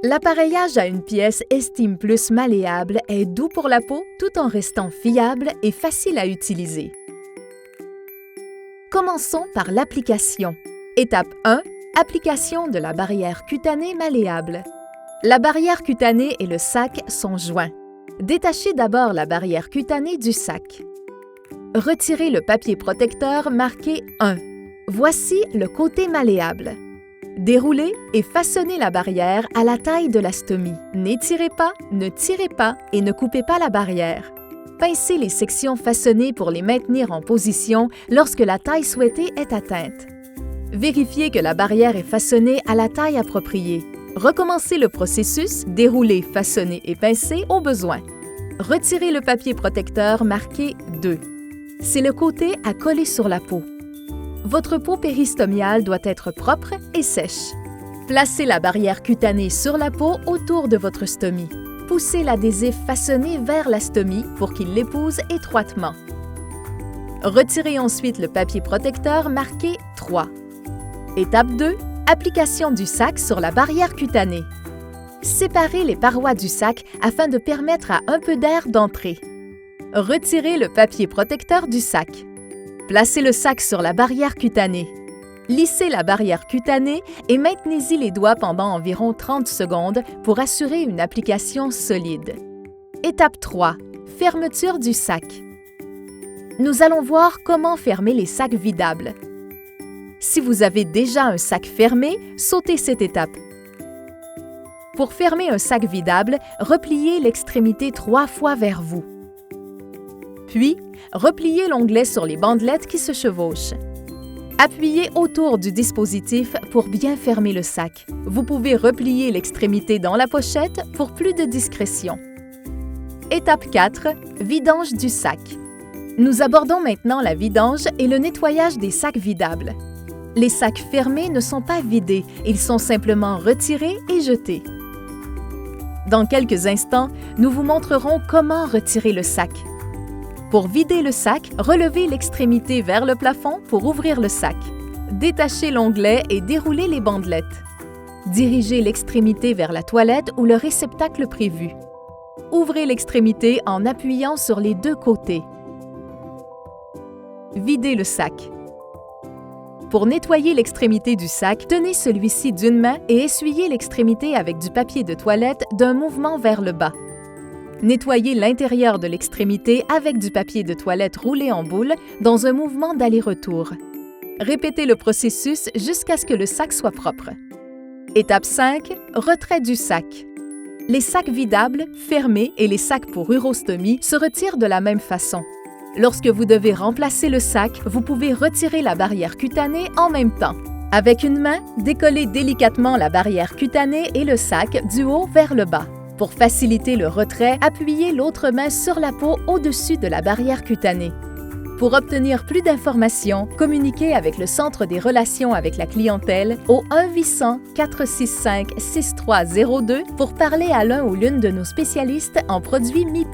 L'appareillage à une pièce Estime Plus malléable est doux pour la peau tout en restant fiable et facile à utiliser. Commençons par l'application. Étape 1. Application de la barrière cutanée malléable. La barrière cutanée et le sac sont joints. Détachez d'abord la barrière cutanée du sac. Retirez le papier protecteur marqué 1. Voici le côté malléable. Déroulez et façonnez la barrière à la taille de la stomie. N'étirez pas, ne tirez pas et ne coupez pas la barrière. Pincez les sections façonnées pour les maintenir en position lorsque la taille souhaitée est atteinte. Vérifiez que la barrière est façonnée à la taille appropriée. Recommencez le processus, déroulez, façonnez et pincez au besoin. Retirez le papier protecteur marqué 2. C'est le côté à coller sur la peau. Votre peau péristomiale doit être propre et sèche. Placez la barrière cutanée sur la peau autour de votre stomie. Poussez l'adhésif façonné vers la stomie pour qu'il l'épouse étroitement. Retirez ensuite le papier protecteur marqué 3. Étape 2. Application du sac sur la barrière cutanée. Séparez les parois du sac afin de permettre à un peu d'air d'entrer. Retirez le papier protecteur du sac. Placez le sac sur la barrière cutanée. Lissez la barrière cutanée et maintenez-y les doigts pendant environ 30 secondes pour assurer une application solide. Étape 3. Fermeture du sac. Nous allons voir comment fermer les sacs vidables. Si vous avez déjà un sac fermé, sautez cette étape. Pour fermer un sac vidable, repliez l'extrémité 3 fois vers vous. Puis, repliez l'onglet sur les bandelettes qui se chevauchent. Appuyez autour du dispositif pour bien fermer le sac. Vous pouvez replier l'extrémité dans la pochette pour plus de discrétion. Étape 4. Vidange du sac. Nous abordons maintenant la vidange et le nettoyage des sacs vidables. Les sacs fermés ne sont pas vidés, ils sont simplement retirés et jetés. Dans quelques instants, nous vous montrerons comment retirer le sac. Pour vider le sac, relevez l'extrémité vers le plafond pour ouvrir le sac. Détachez l'onglet et déroulez les bandelettes. Dirigez l'extrémité vers la toilette ou le réceptacle prévu. Ouvrez l'extrémité en appuyant sur les deux côtés. Videz le sac. Pour nettoyer l'extrémité du sac, tenez celui-ci d'une main et essuyez l'extrémité avec du papier de toilette d'un mouvement vers le bas. Nettoyez l'intérieur de l'extrémité avec du papier de toilette roulé en boule dans un mouvement d'aller-retour. Répétez le processus jusqu'à ce que le sac soit propre. Étape 5. Retrait du sac. Les sacs vidables, fermés et les sacs pour urostomie se retirent de la même façon. Lorsque vous devez remplacer le sac, vous pouvez retirer la barrière cutanée en même temps. Avec une main, décollez délicatement la barrière cutanée et le sac du haut vers le bas. Pour faciliter le retrait, appuyez l'autre main sur la peau au-dessus de la barrière cutanée. Pour obtenir plus d'informations, communiquez avec le Centre des relations avec la clientèle au 1-800-465-6302 pour parler à l'un ou l'une de nos spécialistes en produits Mi+.